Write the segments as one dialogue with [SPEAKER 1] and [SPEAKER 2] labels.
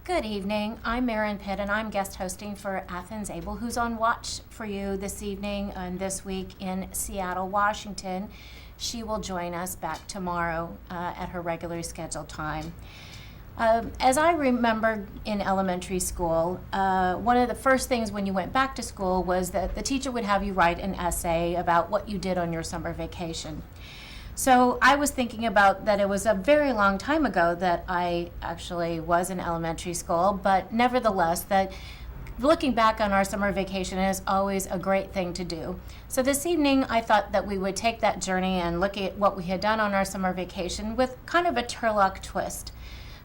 [SPEAKER 1] Good evening. I'm Maryn Pitt, and I'm guest hosting for Athens Abell, who's on watch for you this evening and this week in Seattle, Washington. She will join us back tomorrow at her regularly scheduled time. As I remember in elementary school, one of the first things when you went back to school was that the teacher would have you write an essay about what you did on your summer vacation. So I was thinking about that it was a very long time ago that I actually was in elementary school, but nevertheless that looking back on our summer vacation is always a great thing to do. So this evening I thought that we would take that journey and look at what we had done on our summer vacation with kind of a Turlock twist.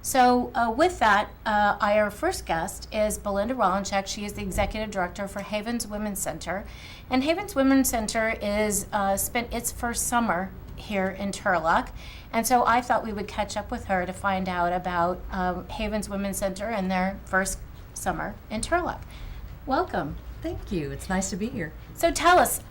[SPEAKER 1] So with that, our first guest is Belinda Rollinchek. She is the Executive Director for Havens Women's Center. And Havens Women's Center is spent its first summer here in Turlock. And so I thought we would catch up with her to find out about Havens Women's Center and their first summer in Turlock. Welcome.
[SPEAKER 2] Thank you. It's nice to be here.
[SPEAKER 1] So tell us,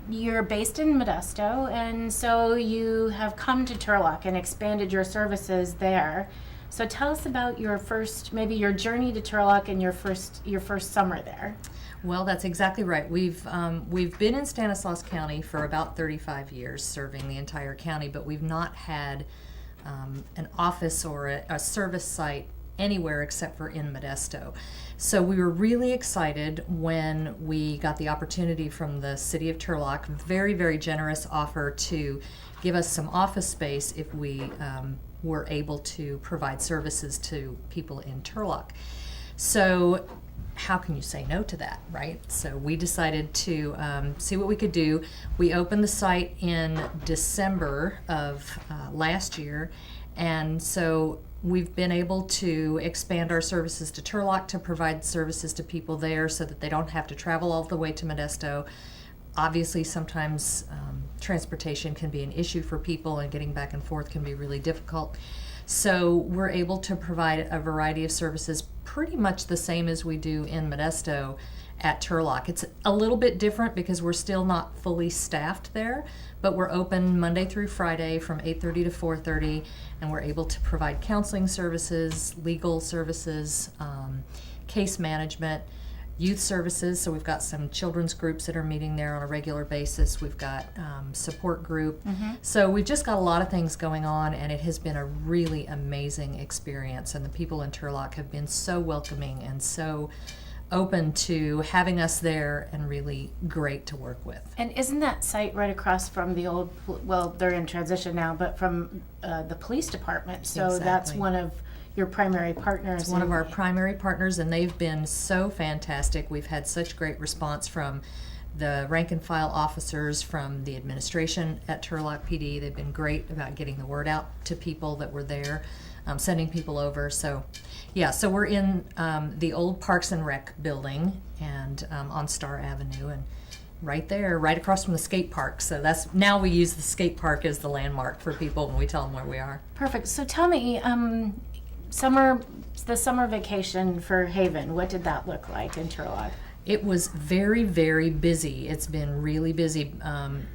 [SPEAKER 1] you're based in Modesto, and so you have come to Turlock and expanded your services there. So tell us about your first, maybe your journey to Turlock and your first summer there.
[SPEAKER 2] Well, that's exactly right. We've been in Stanislaus County for about 35 years, serving the entire county, but we've not had an office or a service site anywhere except for in Modesto. So we were really excited when we got the opportunity from the city of Turlock, very, very generous offer to give us some office space if we were able to provide services to people in Turlock. So how can you say no to that, right? So we decided to see what we could do. We opened the site in December of last year, and so we've been able to expand our services to Turlock to provide services to people there so that they don't have to travel all the way to Modesto. Obviously, sometimes transportation can be an issue for people, and getting back and forth can be really difficult. So we're able to provide a variety of services pretty much the same as we do in Modesto at Turlock. It's a little bit different because we're still not fully staffed there, but we're open Monday through Friday from 8:30 to 4:30, and we're able to provide counseling services, legal services, case management, youth services. So we've got some children's groups that are meeting there on a regular basis. We've got support group. Mm-hmm. So we've just got a lot of things going on, and it has been a really amazing experience. And the people in Turlock have been so welcoming and so open to having us there, and really great to work with.
[SPEAKER 1] And isn't that site right across from the old, well, they're in transition now, but from the police department? So
[SPEAKER 2] Exactly.
[SPEAKER 1] That's one of your primary partners.
[SPEAKER 2] It's one of our primary partners, and they've been so fantastic. We've had such great response from the rank and file officers, from the administration at Turlock PD. They've been great about getting the word out to people that were there, sending people over. So yeah, so we're in the old Parks and Rec building, and on Star Avenue, and right there, right across from the skate park. So that's, now we use the skate park as the landmark for people when we tell them where we are.
[SPEAKER 1] Perfect. So tell me, the summer vacation for Haven, what did that look like in Turlock?
[SPEAKER 2] It was very, very busy. It's been really busy.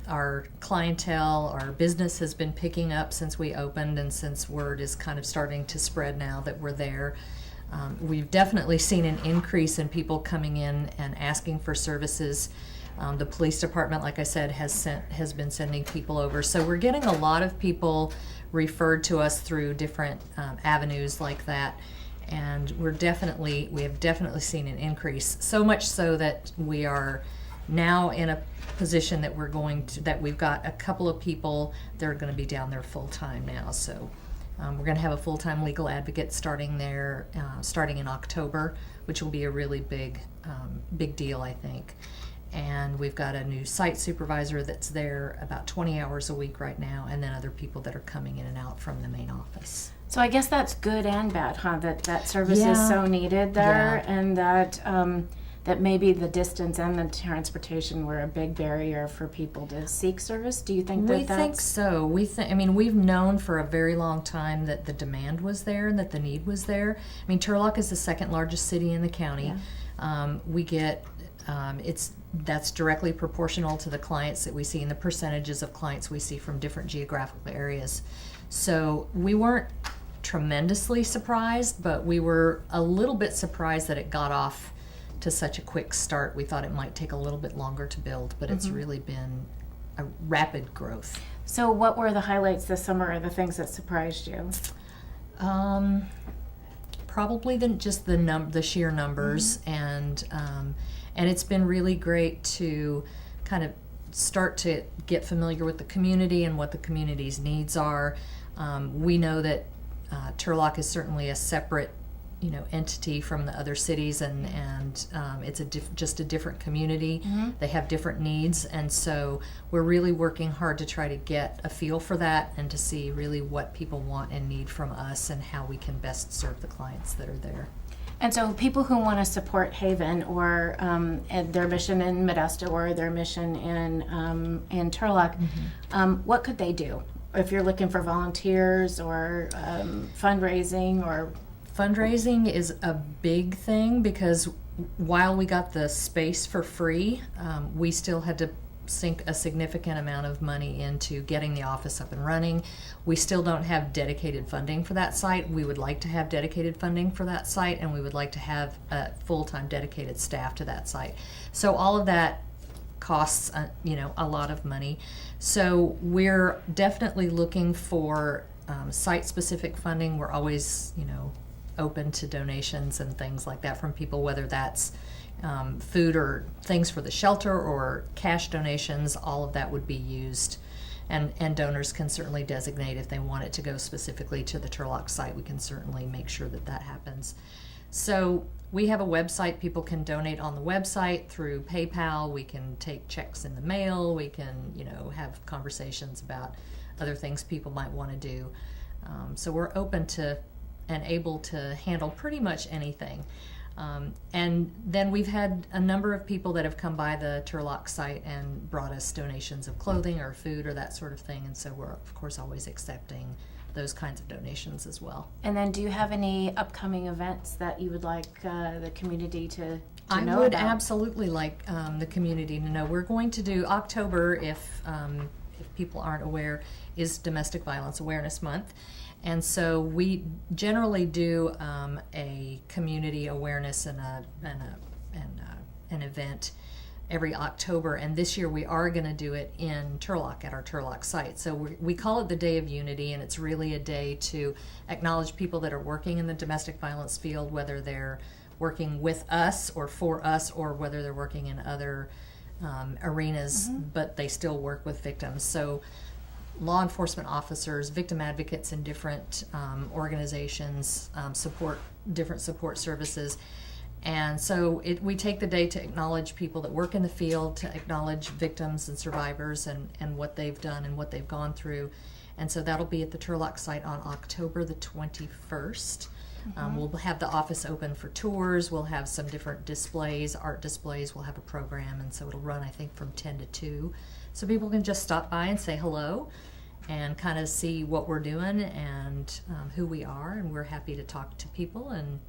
[SPEAKER 2] Our clientele, our business has been picking up since we opened, and since word is kind of starting to spread now that we're there. We've definitely seen an increase in people coming in and asking for services. The police department, like I said, has been sending people over. So we're getting a lot of people referred to us through different avenues like that. And we have definitely seen an increase, so much so that we are now in a position that we've got a couple of people that are going to be down there full time now. So we're going to have a full-time legal advocate starting there, starting in October, which will be a really big deal, I think. And we've got a new site supervisor that's there about 20 hours a week right now, and then other people that are coming in and out from the main office.
[SPEAKER 1] So I guess that's good and bad, huh? That service is so needed there, and that maybe the distance and the transportation were a big barrier for people to seek service. Do you think
[SPEAKER 2] We think so. We've known for a very long time that the demand was there and that the need was there. I mean, Turlock is the second largest city in the county. Yeah. We get that's directly proportional to the clients that we see and the percentages of clients we see from different geographical areas. So we weren't tremendously surprised, but we were a little bit surprised that it got off to such a quick start. We thought it might take a little bit longer to build, but it's really been a rapid growth.
[SPEAKER 1] So what were the highlights this summer, or the things that surprised you?
[SPEAKER 2] Probably just the sheer numbers, and it's been really great to kind of start to get familiar with the community and what the community's needs are. We know that Turlock is certainly a separate, entity from the other cities, and it's just a different community. They have different needs, and so we're really working hard to try to get a feel for that and to see really what people want and need from us and how we can best serve the clients that are there.
[SPEAKER 1] And so people who want to support Haven, or their mission in Modesto, or their mission in Turlock, what could they do? If you're looking for volunteers or fundraising or...
[SPEAKER 2] Fundraising is a big thing, because while we got the space for free, we still had to sink a significant amount of money into getting the office up and running. We still don't have dedicated funding for that site. We would like to have dedicated funding for that site, and we would like to have a full-time dedicated staff to that site. So all of that costs, a lot of money. So we're definitely looking for site-specific funding. We're always, open to donations and things like that from people, whether that's food or things for the shelter or cash donations. All of that would be used, and donors can certainly designate if they want it to go specifically to the Turlock site. We can certainly make sure that happens. So we have a website. People can donate on the website through PayPal. We can take checks in the mail. We can have conversations about other things people might want to do. So we're open to and able to handle pretty much anything. And then we've had a number of people that have come by the Turlock site and brought us donations of clothing or food or that sort of thing, and so we're of course always accepting those kinds of donations as well.
[SPEAKER 1] And then do you have any upcoming events that you would like the community to know about?
[SPEAKER 2] I would absolutely like the community to know. We're going to do October, if people aren't aware, is Domestic Violence Awareness Month. And so we generally do a community awareness and an event every October. And this year we are going to do it in Turlock, at our Turlock site. So we call it the Day of Unity, and it's really a day to acknowledge people that are working in the domestic violence field, whether they're working with us or for us, or whether they're working in other arenas, but they still work with victims. So law enforcement officers, victim advocates in different organizations, different support services. And so we take the day to acknowledge people that work in the field, to acknowledge victims and survivors and what they've done and what they've gone through. And so that'll be at the Turlock site on October the 21st. We'll have the office open for tours. We'll have some different displays, art displays. We'll have a program, and so it'll run, I think, from 10 to 2. So people can just stop by and say hello and kind of see what we're doing and who we are, and we're happy to talk to people and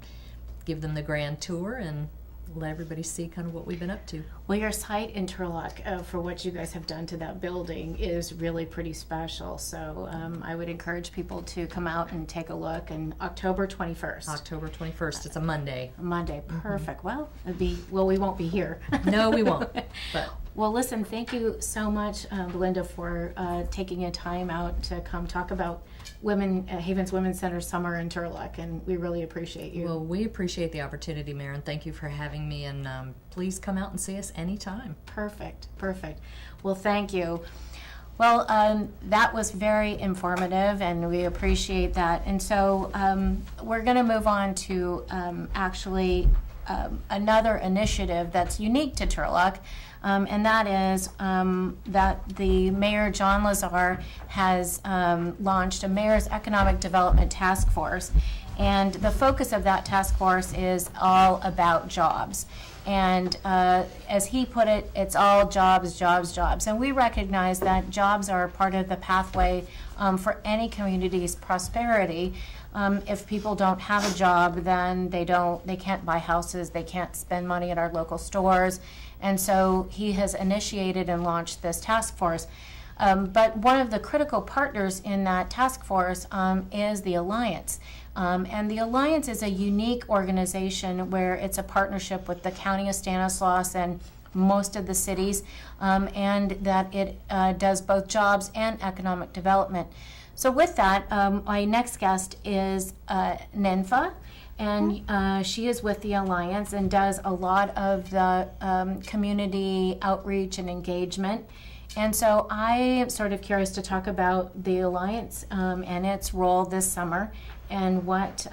[SPEAKER 2] give them the grand tour and let everybody see kind of what we've been up to.
[SPEAKER 1] Well, your site in Turlock, for what you guys have done to that building, is really pretty special. So I would encourage people to come out and take a look. And October 21st.
[SPEAKER 2] October 21st. It's a Monday.
[SPEAKER 1] Monday. Perfect. Well, we won't be here.
[SPEAKER 2] No, we won't. But
[SPEAKER 1] well, listen, thank you so much, Belinda, for taking a time out to come talk about Haven's Women's Center Summer in Turlock, and we really appreciate you.
[SPEAKER 2] Well, we appreciate the opportunity, Maryn. Thank you for having me, and please come out and see us anytime.
[SPEAKER 1] Perfect. Well, thank you. Well, that was very informative, and we appreciate that. And so we're going to move on to another initiative that's unique to Turlock, and that is that the Mayor, John Lazar, has launched a Mayor's Economic Development Task Force. And the focus of that task force is all about jobs. And as he put it, it's all jobs, jobs, jobs. And we recognize that jobs are part of the pathway for any community's prosperity. If people don't have a job, then they can't buy houses, they can't spend money at our local stores. And so he has initiated and launched this task force. But one of the critical partners in that task force is the Alliance. And the Alliance is a unique organization where it's a partnership with the County of Stanislaus and most of the cities, and that it does both jobs and economic development. So with that, my next guest is Ninfa, and she is with the Alliance and does a lot of the community outreach and engagement. And so I am sort of curious to talk about the Alliance and its role this summer and what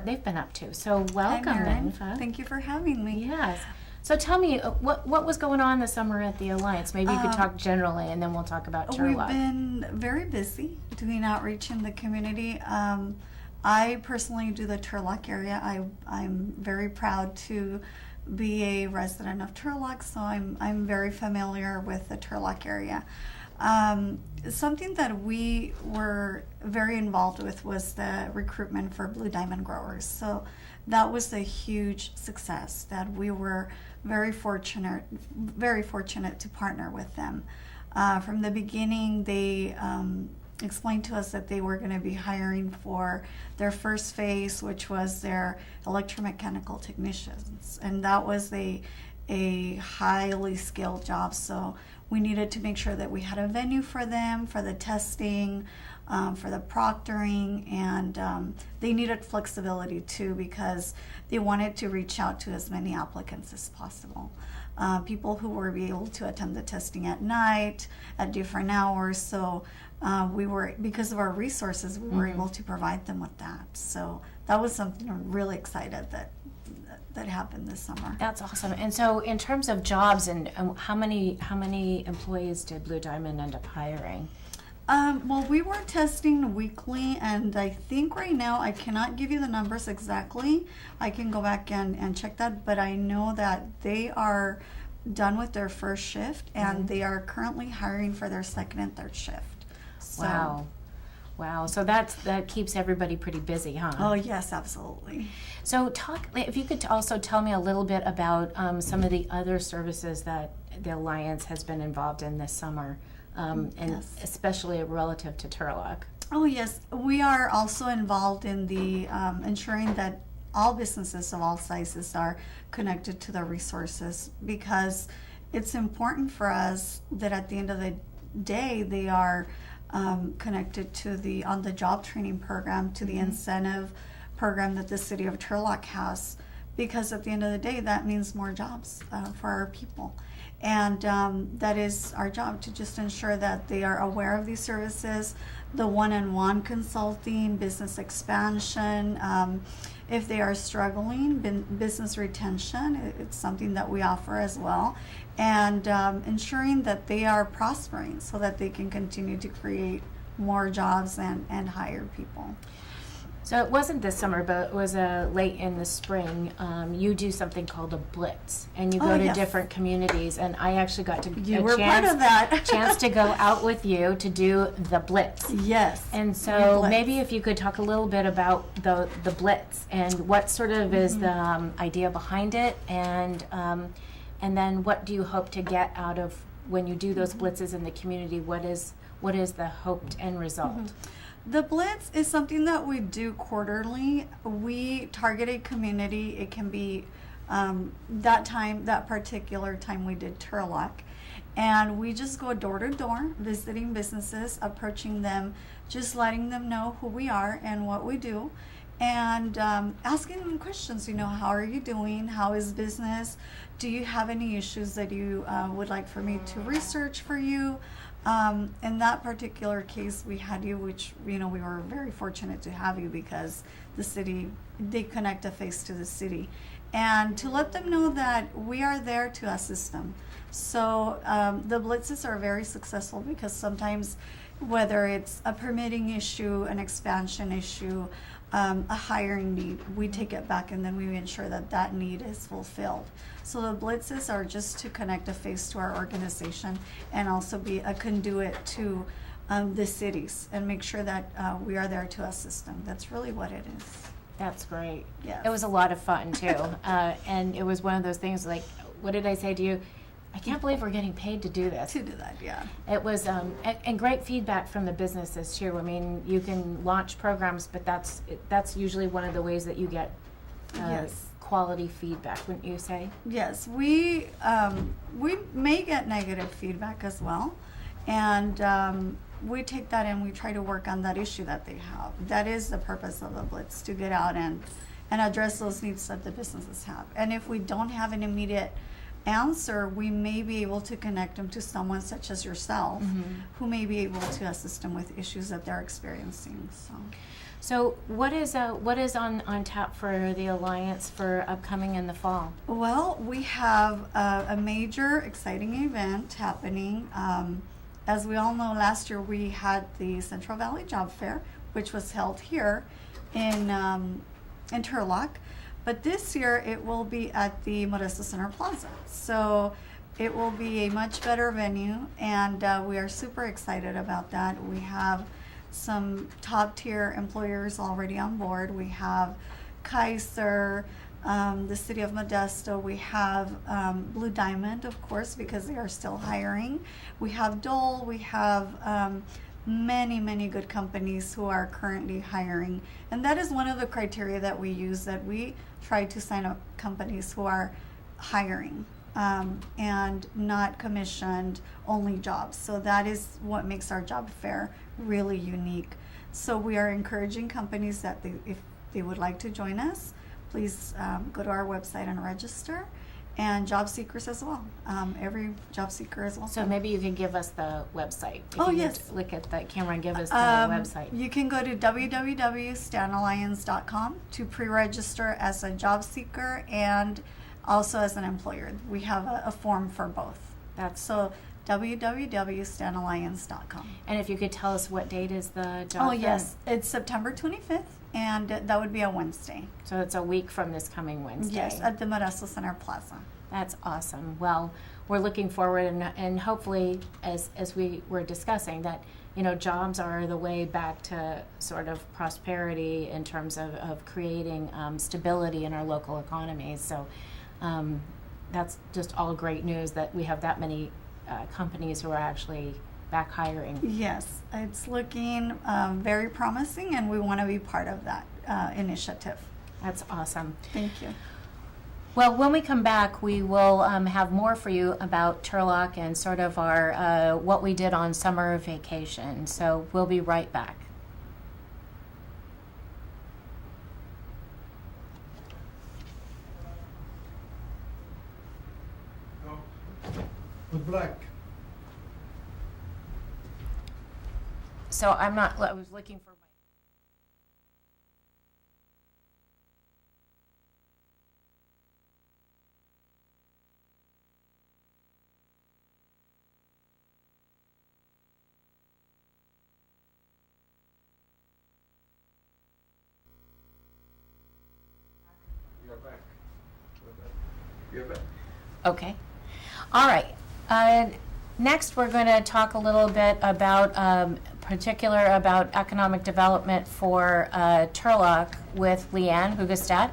[SPEAKER 1] they've been up to. So welcome,
[SPEAKER 3] Hi, Maryn.
[SPEAKER 1] Ninfa.
[SPEAKER 3] Thank you for having me.
[SPEAKER 1] Yes. So tell me, what was going on this summer at the Alliance? Maybe you could talk generally, and then we'll talk about Turlock.
[SPEAKER 3] We've been very busy doing outreach in the community. I personally do the Turlock area. I'm very proud to be a resident of Turlock, so I'm very familiar with the Turlock area. Something that we were very involved with was the recruitment for Blue Diamond growers. So that was a huge success that we were very fortunate to partner with them. From the beginning, they explained to us that they were going to be hiring for their first phase, which was their electromechanical technicians, and that was a highly skilled job. So we needed to make sure that we had a venue for them, for the testing, for the proctoring, and they needed flexibility too because they wanted to reach out to as many applicants as possible. People who were able to attend the testing at night, at different hours. So we were, because of our resources, we were able to provide them with that. So that was something I'm really excited that happened this summer.
[SPEAKER 1] That's awesome. And so, in terms of jobs, and how many employees did Blue Diamond end up hiring?
[SPEAKER 3] Well, we were testing weekly, and I think right now I cannot give you the numbers exactly. I can go back and check that, but I know that they are done with their first shift, and they are currently hiring for their second and third shift. So,
[SPEAKER 1] Wow. So that keeps everybody pretty busy, huh?
[SPEAKER 3] Oh, yes, absolutely.
[SPEAKER 1] So if you could also tell me a little bit about some of the other services that the Alliance has been involved in this summer, and
[SPEAKER 3] Yes.
[SPEAKER 1] especially relative to Turlock.
[SPEAKER 3] Oh, yes. We are also involved in the ensuring that all businesses of all sizes are connected to the resources, because it's important for us that at the end of the day they are connected to the on-the-job training program, to the incentive program that the city of Turlock has, because at the end of the day that means more jobs for our people. And that is our job, to just ensure that they are aware of these services, the one-on-one consulting, business expansion. If they are struggling, business retention, it's something that we offer as well. And ensuring that they are prospering so that they can continue to create more jobs and hire people.
[SPEAKER 1] So it wasn't this summer, but it was late in the spring. You do something called a blitz, and you go to
[SPEAKER 3] yes.
[SPEAKER 1] different communities. And I actually got to
[SPEAKER 3] You were part of that.
[SPEAKER 1] chance to go out with you to do the blitz.
[SPEAKER 3] Yes.
[SPEAKER 1] And so
[SPEAKER 3] Blitz.
[SPEAKER 1] maybe if you could talk a little bit about the blitz and what sort of is the idea behind it, and then what do you hope to get out of when you do those blitzes in the community? What is the hoped end result?
[SPEAKER 3] The Blitz is something that we do quarterly. We target a community. It can be that particular time we did Turlock. And we just go door to door, visiting businesses, approaching them, just letting them know who we are and what we do, and asking them questions. How are you doing? How is business? Do you have any issues that you would like for me to research for you? In that particular case, we had you, which, we were very fortunate to have you, because the city, they connect a face to the city, and to let them know that we are there to assist them. So the blitzes are very successful, because sometimes, whether it's a permitting issue, an expansion issue, a hiring need, we take it back and then we ensure that need is fulfilled. So the blitzes are just to connect a face to our organization, and also be a conduit to the cities, and make sure that we are there to assist them. That's really what it is.
[SPEAKER 1] That's great.
[SPEAKER 3] Yes.
[SPEAKER 1] It was a lot of fun too, and it was one of those things like, what did I say to you? I can't believe we're getting paid to do this.
[SPEAKER 3] to do that. Yeah.
[SPEAKER 1] It was, and great feedback from the businesses too. I mean, you can launch programs, but that's usually one of the ways that you get
[SPEAKER 3] Yes.
[SPEAKER 1] quality feedback, wouldn't you say?
[SPEAKER 3] Yes, we may get negative feedback as well, and we take that and we try to work on that issue that they have. That is the purpose of the Blitz, to get out and address those needs that the businesses have. And if we don't have an immediate answer, we may be able to connect them to someone such as yourself, who may be able to assist them with issues that they're experiencing.
[SPEAKER 1] So what is on tap for the Alliance for upcoming in the fall?
[SPEAKER 3] Well, we have a major exciting event happening. As we all know, last year we had the Central Valley Job Fair, which was held here in Turlock. But this year it will be at the Modesto Center Plaza. So it will be a much better venue, and we are super excited about that. We have some top tier employers already on board. We have Kaiser, the city of Modesto. We have Blue Diamond, of course, because they are still hiring. We have Dole. We have many good companies who are currently hiring. And that is one of the criteria that we use, that we try to sign up companies who are hiring and not commissioned only jobs. So that is what makes our job fair really unique. So we are encouraging companies that if they would like to join us, please go to our website and register. And job seekers as well. Every job seeker as well.
[SPEAKER 1] So maybe you can give us the website. If
[SPEAKER 3] Oh,
[SPEAKER 1] you
[SPEAKER 3] yes.
[SPEAKER 1] could look at the camera and give us the website.
[SPEAKER 3] You can go to www.stanalliance.com to pre-register as a job seeker and also as an employer. We have a form for both. So www.stanalliance.com.
[SPEAKER 1] And if you could tell us what date is the job
[SPEAKER 3] Oh,
[SPEAKER 1] fair?
[SPEAKER 3] yes. It's September 25th, and that would be a Wednesday.
[SPEAKER 1] So it's a week from this coming Wednesday.
[SPEAKER 3] Yes, at the Modesto Center Plaza.
[SPEAKER 1] That's awesome. Well, we're looking forward, and hopefully, as we were discussing, that jobs are the way back to sort of prosperity in terms of creating stability in our local economies. So that's just all great news that we have that many companies who are actually back hiring.
[SPEAKER 3] Yes, it's looking very promising, and we want to be part of that initiative.
[SPEAKER 1] That's awesome.
[SPEAKER 3] Thank you.
[SPEAKER 1] Well, when we come back, we will have more for you about Turlock and sort of our what we did on summer vacation. So we'll be right back.
[SPEAKER 4] The black.
[SPEAKER 1] So I was looking for my.
[SPEAKER 4] You're back. You're back.
[SPEAKER 1] Okay. All right. Next, we're going to talk a little bit about, about economic development for Turlock with Leanne Hugestad.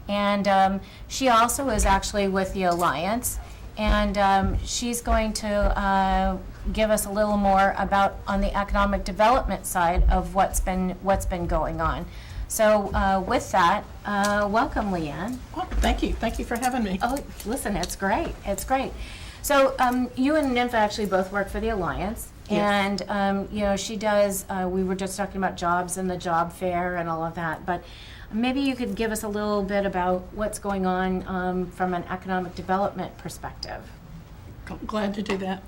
[SPEAKER 1] And she also is actually with the Alliance. And she's going to give us a little more about on the economic development side of what's been going on. So with that, welcome, Leanne.
[SPEAKER 5] Oh, thank you. Thank you for having me.
[SPEAKER 1] Oh, listen, it's great. It's great. So you and Nympha actually both work for the Alliance.
[SPEAKER 5] Yes.
[SPEAKER 1] And, she does, we were just talking about jobs and the job fair and all of that. But maybe you could give us a little bit about what's going on from an economic development perspective.
[SPEAKER 5] Glad to do that.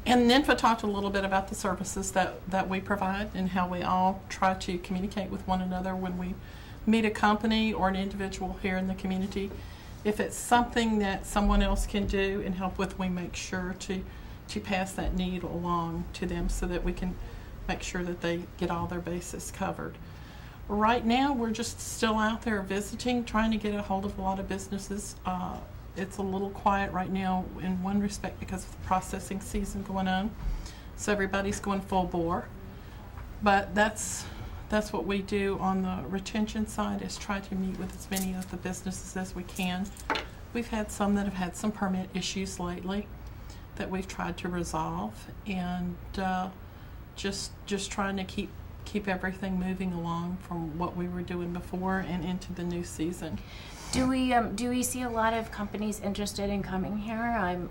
[SPEAKER 5] And Nympha talked a little bit about the services that we provide and how we all try to communicate with one another when we meet a company or an individual here in the community. If it's something that someone else can do and help with, we make sure to pass that need along to them so that we can make sure that they get all their bases covered. Right now, we're just still out there visiting, trying to get a hold of a lot of businesses. It's a little quiet right now in one respect because of the processing season going on. So everybody's going full bore. But that's what we do on the retention side, is try to meet with as many of the businesses as we can. We've had some that have had some permit issues lately. that we've tried to resolve, and just trying to keep everything moving along from what we were doing before and into the new season.
[SPEAKER 1] Do we see a lot of companies interested in coming here?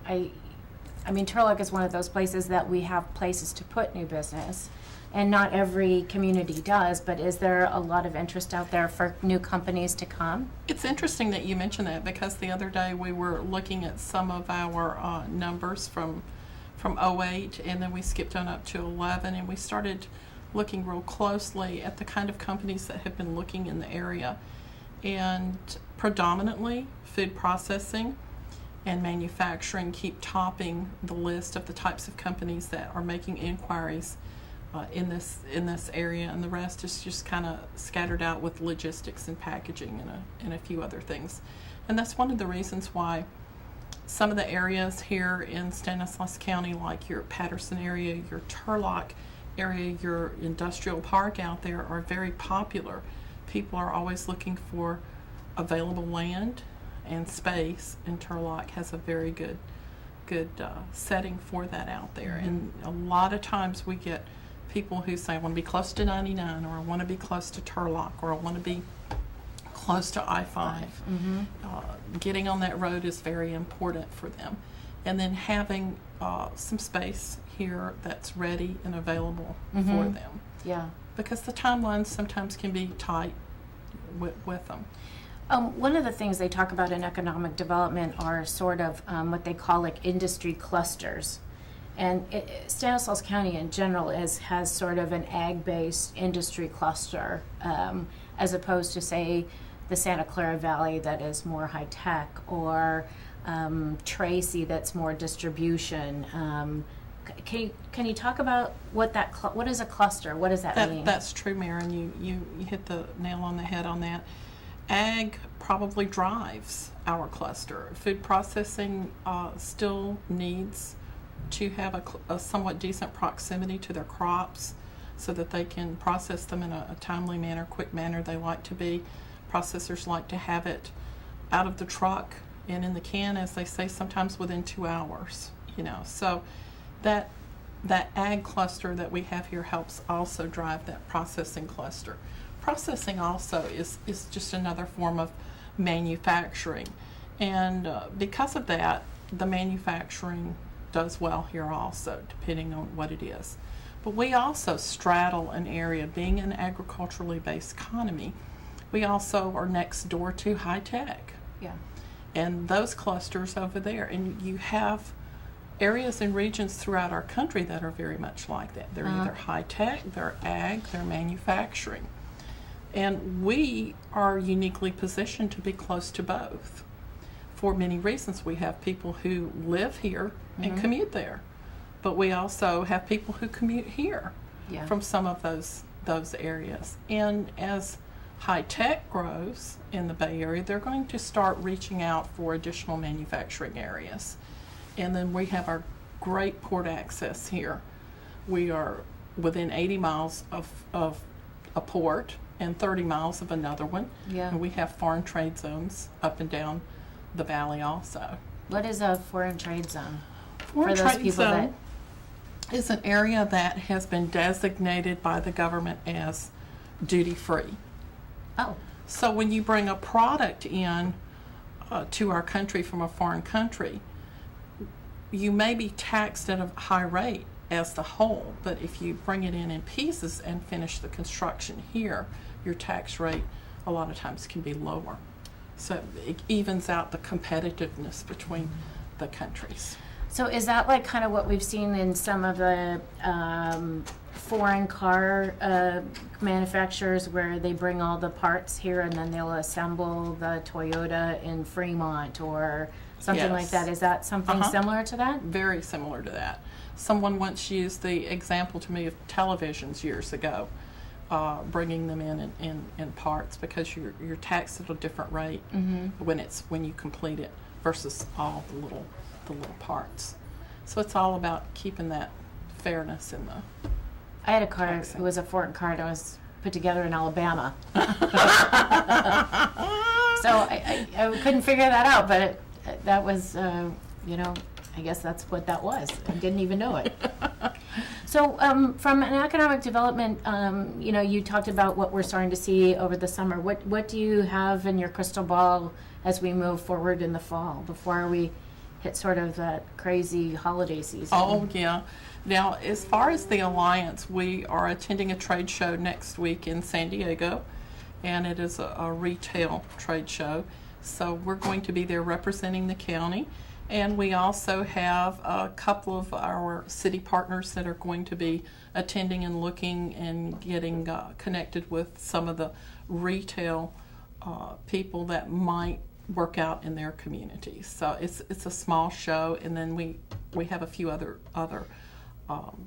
[SPEAKER 1] I mean, Turlock is one of those places that we have places to put new business, and not every community does, but is there a lot of interest out there for new companies to come?
[SPEAKER 5] It's interesting that you mention that, because the other day we were looking at some of our numbers from 08, and then we skipped on up to 11, and we started looking real closely at the kind of companies that have been looking in the area. And predominantly food processing and manufacturing keep topping the list of the types of companies that are making inquiries in this area, and the rest is just kind of scattered out with logistics and packaging and a few other things. And that's one of the reasons why some of the areas here in Stanislaus County, like your Patterson area, your Turlock area, your industrial park out there, are very popular. People are always looking for available land and space, and Turlock has a very good setting for that out there.
[SPEAKER 1] Mm-hmm.
[SPEAKER 5] And a lot of times we get people who say, I want to be close to 99, or I want to be close to Turlock, or I want to be close to I-5.
[SPEAKER 1] Mm-hmm.
[SPEAKER 5] Getting on that road is very important for them. And then having some space here that's ready and available
[SPEAKER 1] Mm-hmm.
[SPEAKER 5] for them.
[SPEAKER 1] Yeah.
[SPEAKER 5] Because the timelines sometimes can be tight with them.
[SPEAKER 1] One of the things they talk about in economic development are sort of what they call like industry clusters. And Stanislaus County in general has sort of an ag-based industry cluster, as opposed to, say, the Santa Clara Valley that is more high-tech, or Tracy that's more distribution. Can you talk about what is a cluster? What does that mean?
[SPEAKER 5] That's true, Maryn. You hit the nail on the head on that. Ag probably drives our cluster. Food processing still needs to have a somewhat decent proximity to their crops so that they can process them in a timely manner, quick manner. They like to be. Processors like to have it out of the truck and in the can, as they say, sometimes within 2 hours. So that ag cluster that we have here helps also drive that processing cluster. Processing also is just another form of manufacturing, and because of that, the manufacturing does well here also, depending on what it is. But we also straddle an area, being an agriculturally based economy. We also are next door to high tech.
[SPEAKER 1] Yeah.
[SPEAKER 5] And those clusters over there, and you have areas and regions throughout our country that are very much like that. They're either high tech, they're ag, they're manufacturing. And we are uniquely positioned to be close to both for many reasons. We have people who live here and commute there, but we also have people who commute here from some of those areas. And as high tech grows in the Bay Area, they're going to start reaching out for additional manufacturing areas. And then we have our great port access here. We are within 80 miles of a port and 30 miles of another one.
[SPEAKER 1] Yeah.
[SPEAKER 5] And we have foreign trade zones up and down the valley also.
[SPEAKER 1] What is a foreign trade zone?
[SPEAKER 5] Foreign
[SPEAKER 1] For those
[SPEAKER 5] trade
[SPEAKER 1] people
[SPEAKER 5] zone is an area that has been designated by the government as duty-free.
[SPEAKER 1] Oh.
[SPEAKER 5] So when you bring a product in to our country from a foreign country, you may be taxed at a high rate as the whole, but if you bring it in pieces and finish the construction here, your tax rate a lot of times can be lower. So it evens out the competitiveness between the countries.
[SPEAKER 1] So is that like kind of what we've seen in some of the foreign car manufacturers, where they bring all the parts here and then they'll assemble the Toyota in Fremont or something like
[SPEAKER 5] Yes.
[SPEAKER 1] that? Is that something similar to that?
[SPEAKER 5] Very similar to that. Someone once used the example to me of televisions years ago, bringing them in parts, because you're taxed at a different rate when you complete it versus all the little parts. So it's all about keeping that fairness in the.
[SPEAKER 1] I had a car, it was a foreign car that was put together in Alabama. So I couldn't figure that out, but that was, I guess that's what that was. I didn't even know it. So, from an economic development, you talked about what we're starting to see over the summer. What do you have in your crystal ball as we move forward in the fall before we hit sort of that crazy holiday season?
[SPEAKER 5] Oh, yeah. Now, as far as the Alliance, we are attending a trade show next week in San Diego, and it is a retail trade show. So we're going to be there representing the county. And we also have a couple of our city partners that are going to be attending and looking and getting connected with some of the retail people that might work out in their communities. So it's a small show, and then we have a few other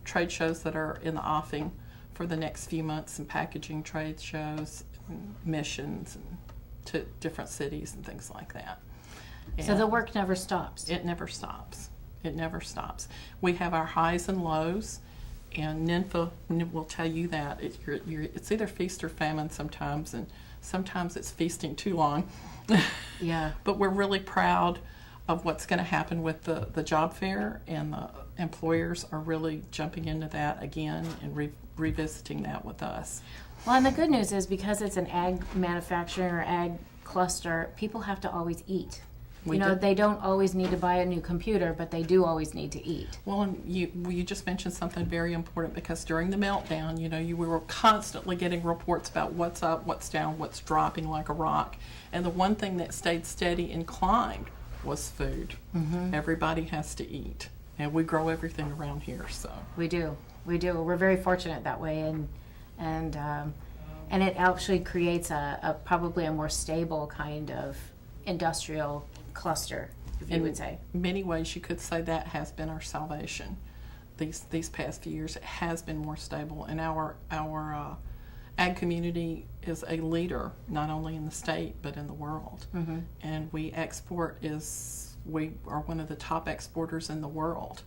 [SPEAKER 5] trade shows that are in the offing for the next few months, and packaging trade shows, and missions, and to different cities and things like that.
[SPEAKER 1] So the work never stops.
[SPEAKER 5] It never stops. It never stops. We have our highs and lows, and NINFA will tell you that. It's either feast or famine sometimes, and sometimes it's feasting too long.
[SPEAKER 1] Yeah.
[SPEAKER 5] But we're really proud of what's going to happen with the job fair, and the employers are really jumping into that again and revisiting that with us.
[SPEAKER 1] Well, and the good news is because it's an ag manufacturing or ag cluster, people have to always eat.
[SPEAKER 5] We do.
[SPEAKER 1] They don't always need to buy a new computer, but they do always need to eat.
[SPEAKER 5] Well, and you just mentioned something very important, because during the meltdown, we were constantly getting reports about what's up, what's down, what's dropping like a rock. And the one thing that stayed steady and climbed was food. Mm-hmm. Everybody has to eat, and we grow everything around here. So
[SPEAKER 1] We do. We're very fortunate that way, and it actually creates a probably a more stable kind of industrial cluster, if you would say.
[SPEAKER 5] In many ways, you could say that has been our salvation. These past few years, it has been more stable, and our ag community is a leader not only in the state but in the world. Mm-hmm. And we are one of the top exporters in the world,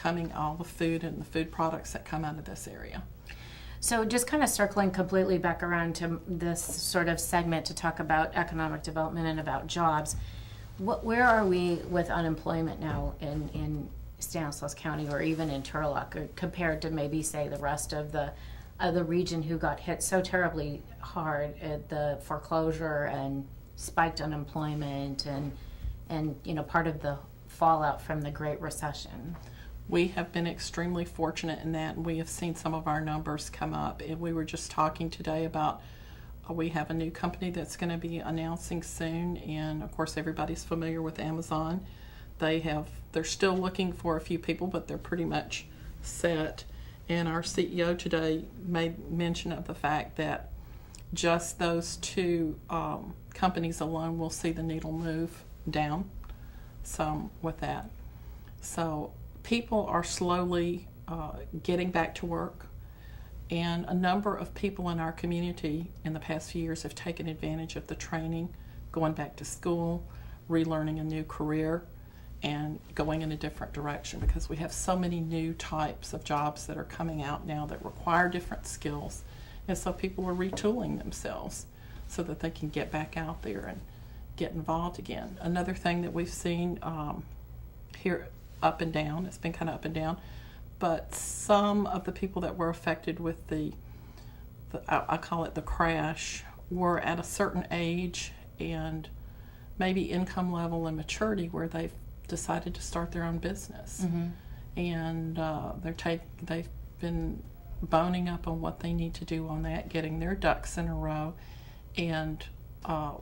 [SPEAKER 5] all the food and the food products that come out of this area.
[SPEAKER 1] So just kind of circling completely back around to this sort of segment to talk about economic development and about jobs. Where are we with unemployment now in Stanislaus County, or even in Turlock, or compared to maybe say the rest of the region who got hit so terribly hard at the foreclosure and spiked unemployment and part of the fallout from the Great Recession?
[SPEAKER 5] We have been extremely fortunate in that, and we have seen some of our numbers come up. And we were just talking today about we have a new company that's going to be announcing soon, and of course everybody's familiar with Amazon. They're still looking for a few people, but they're pretty much set. And our CEO today made mention of the fact that just those two companies alone will see the needle move down some with that. So people are slowly getting back to work, and a number of people in our community in the past few years have taken advantage of the training, going back to school, relearning a new career, and going in a different direction, because we have so many new types of jobs that are coming out now that require different skills. And so people are retooling themselves so that they can get back out there and get involved again. Another thing that we've seen here, up and down, it's been kind of up and down, but some of the people that were affected with I call it the crash, were at a certain age and maybe income level and maturity where they've decided to start their own business. Mm-hmm. And they've been boning up on what they need to do on that, getting their ducks in a row, and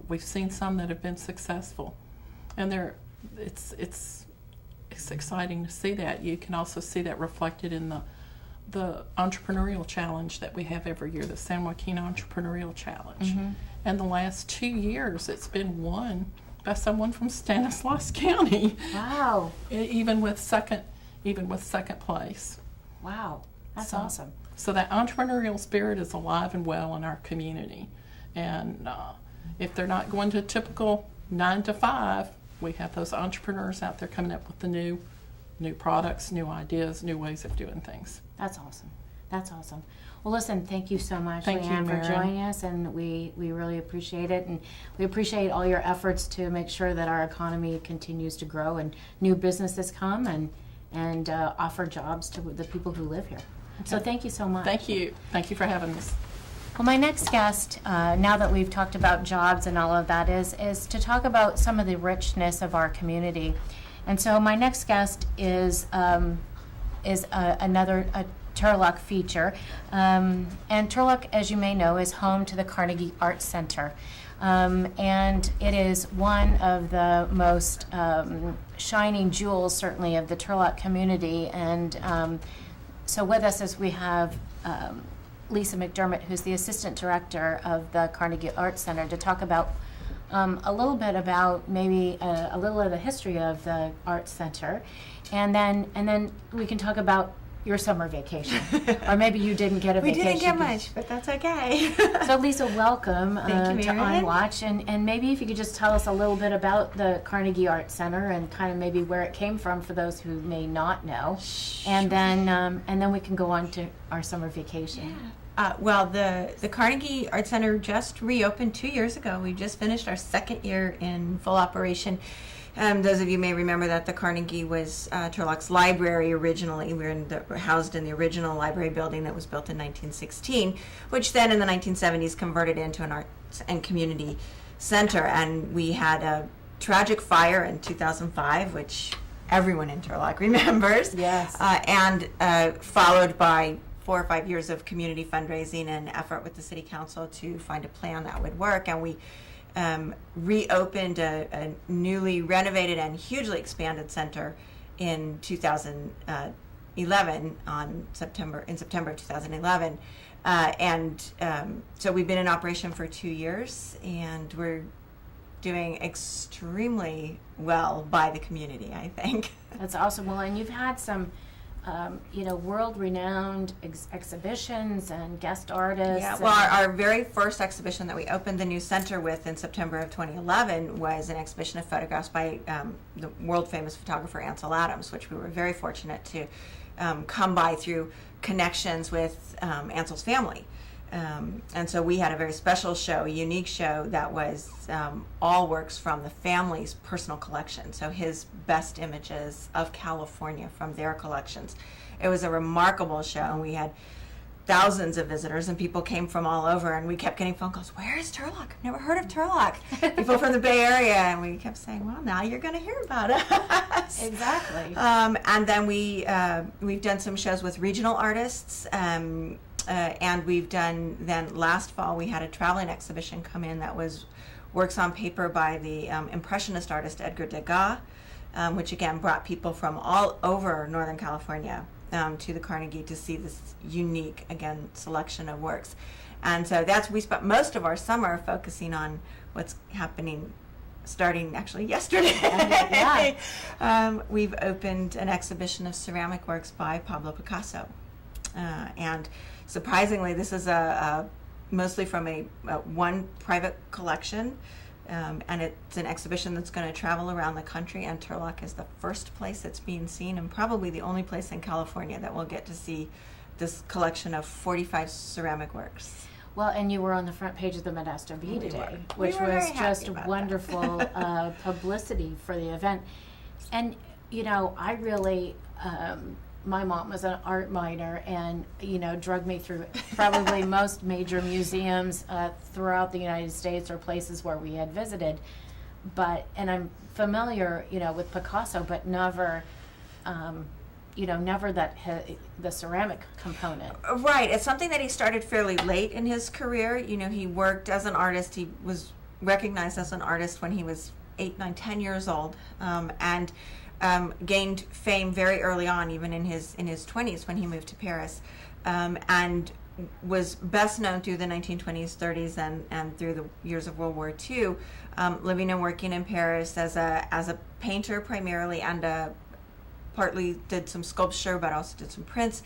[SPEAKER 5] we've seen some that have been successful, and it's exciting to see that. You can also see that reflected in the entrepreneurial challenge that we have every year, the San Joaquin Entrepreneurial Challenge. Mm-hmm. And the last 2 years, it's been won by someone from Stanislaus County.
[SPEAKER 1] Wow!
[SPEAKER 5] Even with second place.
[SPEAKER 1] Wow, that's awesome.
[SPEAKER 5] So that entrepreneurial spirit is alive and well in our community, and if they're not going to typical 9 to 5. We have those entrepreneurs out there coming up with the new products, new ideas, new ways of doing things.
[SPEAKER 1] That's awesome. That's awesome. Well, listen, thank you so much,
[SPEAKER 5] Thank you,
[SPEAKER 1] Leanne, for
[SPEAKER 5] Maryn.
[SPEAKER 1] joining us, and we really appreciate it, and we appreciate all your efforts to make sure that our economy continues to grow and new businesses come and offer jobs to the people who live here. So thank you so much.
[SPEAKER 5] Thank you. Thank you for having us.
[SPEAKER 1] Well, my next guest, now that we've talked about jobs and all of that, is to talk about some of the richness of our community. And so my next guest is another Turlock feature. And Turlock, as you may know, is home to the Carnegie Arts Center. And it is one of the most shining jewels, certainly, of the Turlock community. And so with us as we have Lisa McDermott, who's the Assistant Director of the Carnegie Arts Center, to talk about a little bit about maybe a little of the history of the Arts Center. And then we can talk about your summer vacation. Or maybe you didn't get a
[SPEAKER 6] We
[SPEAKER 1] vacation.
[SPEAKER 6] didn't get much, but that's okay.
[SPEAKER 1] So Lisa, welcome
[SPEAKER 6] Thank you,
[SPEAKER 1] to
[SPEAKER 6] Maryn.
[SPEAKER 1] OnWatch, and maybe if you could just tell us a little bit about the Carnegie Arts Center and kind of maybe where it came from for those who may not know, and then we can go on to our summer vacation.
[SPEAKER 6] Well, the Carnegie Arts Center just reopened 2 years ago. We just finished our second year in full operation. Those of you may remember that the Carnegie was Turlock's library originally. We were housed in the original library building that was built in 1916, which then in the 1970s converted into an arts and community center. And we had a tragic fire in 2005, which everyone in Turlock remembers.
[SPEAKER 1] Yes.
[SPEAKER 6] And followed by 4 or 5 years of community fundraising and effort with the city council to find a plan that would work. And we reopened a newly renovated and hugely expanded center in 2011 in September of 2011, so we've been in operation for 2 years, and we're doing extremely well by the community, I think.
[SPEAKER 1] That's awesome. Well, and you've had some world-renowned exhibitions and guest artists.
[SPEAKER 6] Yeah, well, our very first exhibition that we opened the new center with in September of 2011 was an exhibition of photographs by the world-famous photographer Ansel Adams, which we were very fortunate to come by through connections with Ansel's family. And so we had a very special show, a unique show that was all works from the family's personal collection. So his best images of California from their collections. It was a remarkable show, and we had thousands of visitors, and people came from all over, and we kept getting phone calls, "Where is Turlock? I've never heard of Turlock." People from the Bay Area, and we kept saying, "Well, now you're going to hear about us."
[SPEAKER 1] Exactly.
[SPEAKER 6] And then we've done some shows with regional artists. And we've done, then last fall we had a traveling exhibition come in that was works on paper by the Impressionist artist Edgar Degas, which again brought people from all over Northern California to the Carnegie to see this unique, again, selection of works. And so we spent most of our summer focusing on what's happening starting actually yesterday.
[SPEAKER 1] Yeah.
[SPEAKER 6] We've opened an exhibition of ceramic works by Pablo Picasso. And surprisingly, this is mostly from one private collection, and it's an exhibition that's going to travel around the country, and Turlock is the first place it's being seen, and probably the only place in California that will get to see this collection of 45 ceramic works.
[SPEAKER 1] Well, and you were on the front page of the Modesto Bee today, which
[SPEAKER 6] We were
[SPEAKER 1] was
[SPEAKER 6] very happy
[SPEAKER 1] just
[SPEAKER 6] about
[SPEAKER 1] wonderful publicity for the event. And, I really, my mom was an art minor and, drug me through probably most major museums throughout the United States or places where we had visited. And I'm familiar, with Picasso, but never, never the ceramic component.
[SPEAKER 6] Right. It's something that he started fairly late in his career. He worked as an artist. He was recognized as an artist when he was 8, 9, 10 years old, and gained fame very early on, even in his 20s when he moved to Paris, and was best known through the 1920s, 30s, and through the years of World War II, living and working in Paris as a painter primarily, and partly did some sculpture, but also did some prints.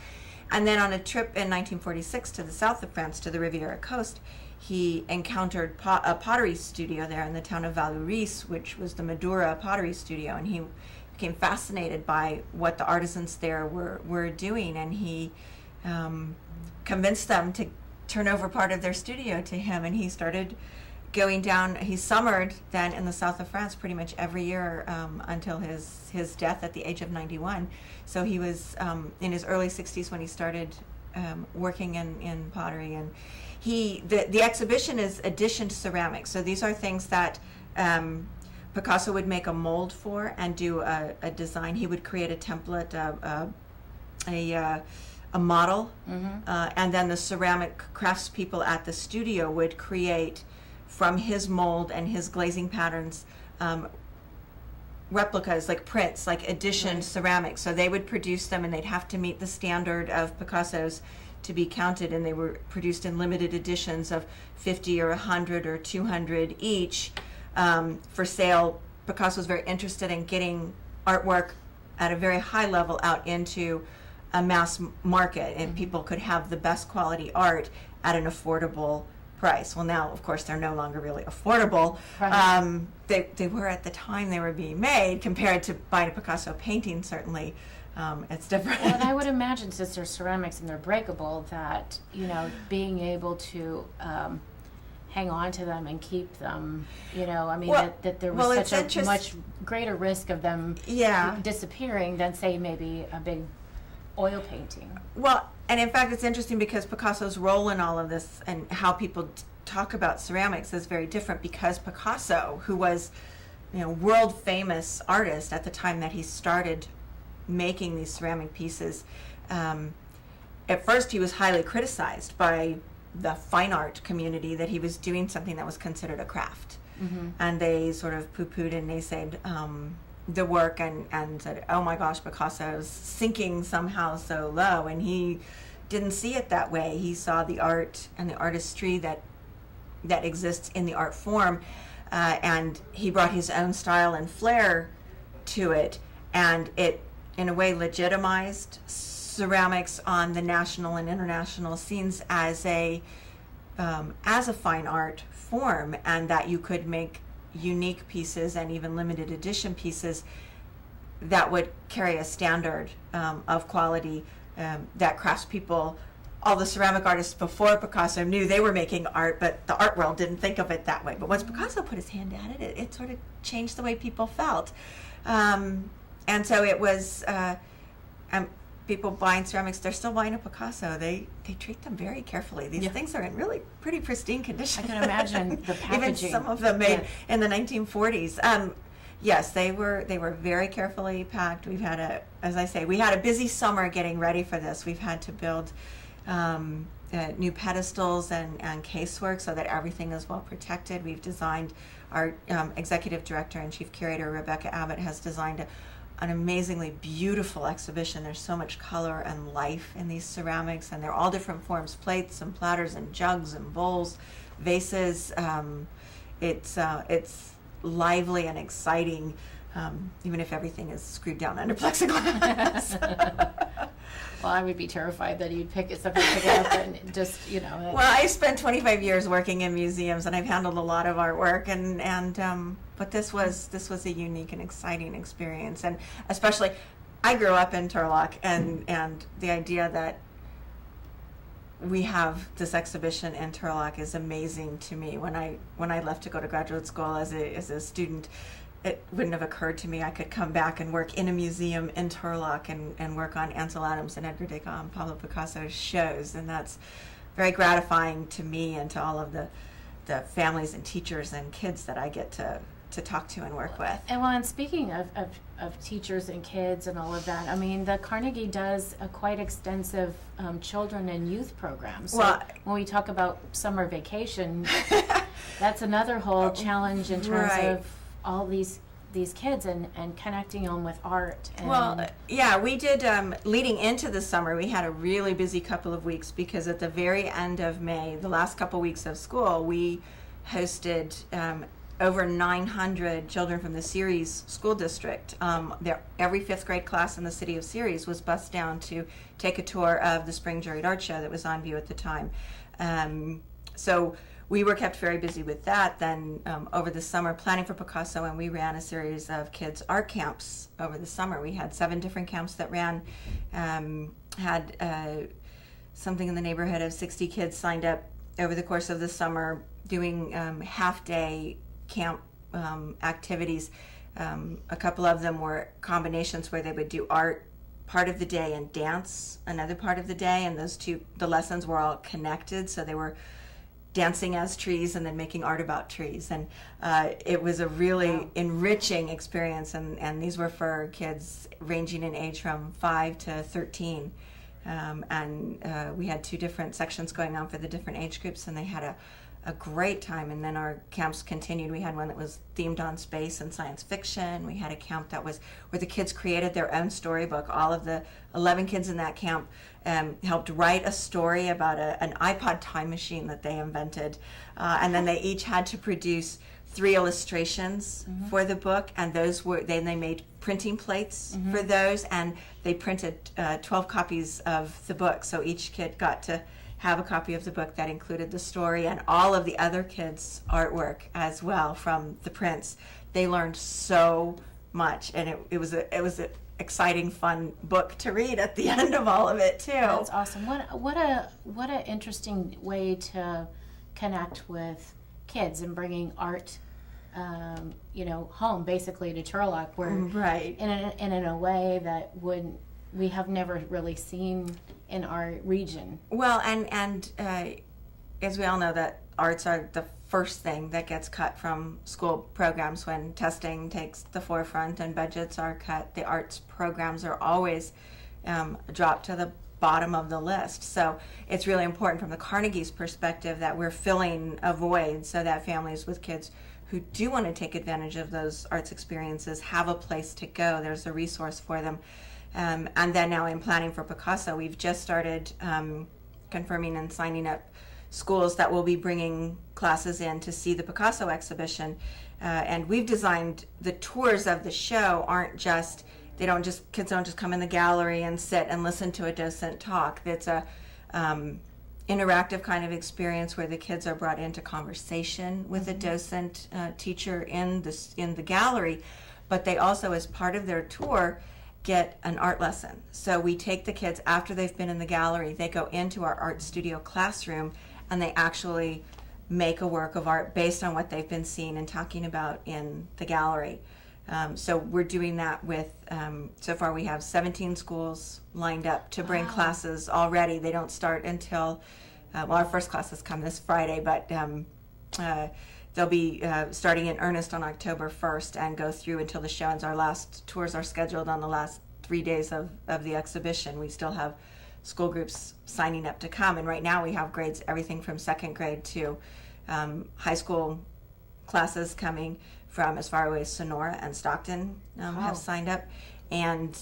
[SPEAKER 6] And then on a trip in 1946 to the south of France, to the Riviera coast, he encountered a pottery studio there in the town of Vallauris, which was the Madura pottery studio, and he became fascinated by what the artisans there were doing, and he convinced them to turn over part of their studio to him, and he started going down. He summered then in the south of France pretty much every year until his death at the age of 91. So he was in his early 60s when he started working in pottery. And the exhibition is addition ceramics. So these are things that Picasso would make a mold for and do a design. He would create a template, a model, and then the ceramic craftspeople at the studio would create from his mold and his glazing patterns replicas, like prints, like edition ceramics. So they would produce them, and they'd have to meet the standard of Picasso's to be counted, and they were produced in limited editions of 50 or 100 or 200 each for sale. Picasso was very interested in getting artwork at a very high level out into a mass market, and people could have the best quality art at an affordable price. Well, now, of course, they're no longer really affordable.
[SPEAKER 1] Right.
[SPEAKER 6] They were at the time they were being made, compared to buying a Picasso painting, certainly. It's different.
[SPEAKER 1] Well, and I would imagine, since they're ceramics and they're breakable, that, being able to hang on to them and keep them, I mean,
[SPEAKER 6] Well,
[SPEAKER 1] that there was such a
[SPEAKER 6] it's
[SPEAKER 1] much greater risk of them disappearing than, say, maybe a big oil painting.
[SPEAKER 6] Well, and in fact, it's interesting because Picasso's role in all of this and how people talk about ceramics is very different, because Picasso, who was, world famous artist at the time that he started making these ceramic pieces, at first he was highly criticized by the fine art community that he was doing something that was considered a craft. And they sort of poo-pooed and naysayed the work and said, oh my gosh, Picasso's sinking somehow so low. And he didn't see it that way. He saw the art and the artistry that exists in the art form, and he brought his own style and flair to it, and it in a way legitimized ceramics on the national and international scenes as a fine art form, and that you could make unique pieces and even limited edition pieces that would carry a standard of quality that craftspeople, all the ceramic artists before Picasso, knew they were making art, but the art world didn't think of it that way. But once Picasso put his hand at it, it sort of changed the way people felt. And so it was, people buying ceramics, they're still buying a Picasso. They treat them very carefully. These things are in really pretty pristine condition.
[SPEAKER 1] I can imagine the packaging.
[SPEAKER 6] Even some of them made in the 1940s. Yes, they were very carefully packed. We've had as I say, we had a busy summer getting ready for this. We've had to build new pedestals and casework so that everything is well protected. We've designed, our executive director and chief curator, Rebecca Abbott, has designed an amazingly beautiful exhibition. There's so much color and life in these ceramics, and they're all different forms: plates and platters and jugs and bowls, vases. It's lively and exciting, even if everything is screwed down under plexiglass.
[SPEAKER 1] Well, I would be terrified that you'd pick it up and just,
[SPEAKER 6] Well, I spent 25 years working in museums, and I've handled a lot of artwork, but this was a unique and exciting experience, and especially, I grew up in Turlock, and the idea that we have this exhibition in Turlock is amazing to me. When I left to go to graduate school as a student, it wouldn't have occurred to me I could come back and work in a museum in Turlock and work on Ansel Adams and Edgar Degas and Pablo Picasso's shows, and that's very gratifying to me and to all of the families and teachers and kids that I get to talk to and work with.
[SPEAKER 1] And speaking of teachers and kids and all of that, I mean, the Carnegie does a quite extensive children and youth program. So when we talk about summer vacation, that's another whole challenge in terms of all these kids and connecting them with art. And
[SPEAKER 6] we did, leading into the summer, we had a really busy couple of weeks, because at the very end of May, the last couple weeks of school, we hosted over 900 children from the Ceres School District. Every fifth grade class in the city of Ceres was bused down to take a tour of the Spring Juried Art Show that was on view at the time. So we were kept very busy with that. Then over the summer, planning for Picasso, and we ran a series of kids' art camps over the summer. We had 7 different camps that ran, had something in the neighborhood of 60 kids signed up over the course of the summer doing half-day camp activities. A couple of them were combinations where they would do art part of the day and dance another part of the day, and the lessons were all connected, so they were dancing as trees and then making art about trees, and it was a really enriching experience, and these were for kids ranging in age from 5 to 13, and we had 2 different sections going on for the different age groups, and they had a great time. And then our camps continued. We had one that was themed on space and science fiction. We had a camp that was where the kids created their own storybook. All of the 11 kids in that camp helped write a story about an iPod time machine that they invented, and then they each had to produce 3 illustrations for the book, and then they made printing plates for those, and they printed 12 copies of the book, so each kid got to have a copy of the book that included the story and all of the other kids' artwork as well from the prints. They learned so much, and it was an exciting, fun book to read at the end of all of it too.
[SPEAKER 1] That's awesome. What a interesting way to connect with kids and bringing art, home basically to Turlock, where
[SPEAKER 6] Right.
[SPEAKER 1] in a way that we have never really seen in our region.
[SPEAKER 6] Well, and as we all know, that arts are the first thing that gets cut from school programs when testing takes the forefront and budgets are cut. The arts programs are always dropped to the bottom of the list. So it's really important from the Carnegie's perspective that we're filling a void so that families with kids who do want to take advantage of those arts experiences have a place to go. There's a resource for them. And then now in planning for Picasso, we've just started confirming and signing up schools that will be bringing classes in to see the Picasso exhibition. And we've designed the tours of the show kids don't just come in the gallery and sit and listen to a docent talk. It's a interactive kind of experience where the kids are brought into conversation with a docent teacher in the gallery, but they also, as part of their tour, get an art lesson. So we take the kids after they've been in the gallery, they go into our art studio classroom, and they actually make a work of art based on what they've been seeing and talking about in the gallery. So we're doing that with, so far we have 17 schools lined up to bring classes already. They don't start until, our first classes come this Friday, but they'll be starting in earnest on October 1st and go through until the show ends. Our last tours are scheduled on the last 3 days of the exhibition. We still have school groups signing up to come, and right now we have grades, everything from 2nd grade to high school classes coming from as far away as Sonora and Stockton have signed up. And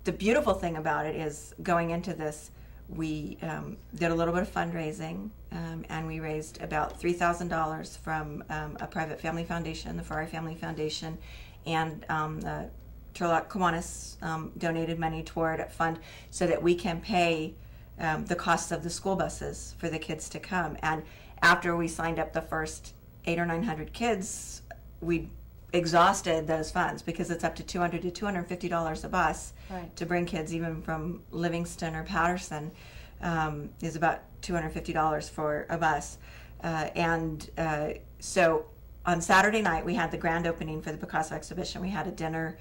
[SPEAKER 6] the beautiful thing about it is, going into this, we did a little bit of fundraising, and we raised about $3,000 from a private family foundation, the Ferrari Family Foundation, and the Turlock Kiwanis donated money toward a fund so that we can pay the costs of the school buses for the kids to come. And after we signed up the first 800 or 900 kids, we exhausted those funds, because it's up to $200 to $250 a bus to bring kids, even from Livingston or Patterson, is about $250 for a bus. So on Saturday night, we had the grand opening for the Picasso exhibition. We had a dinner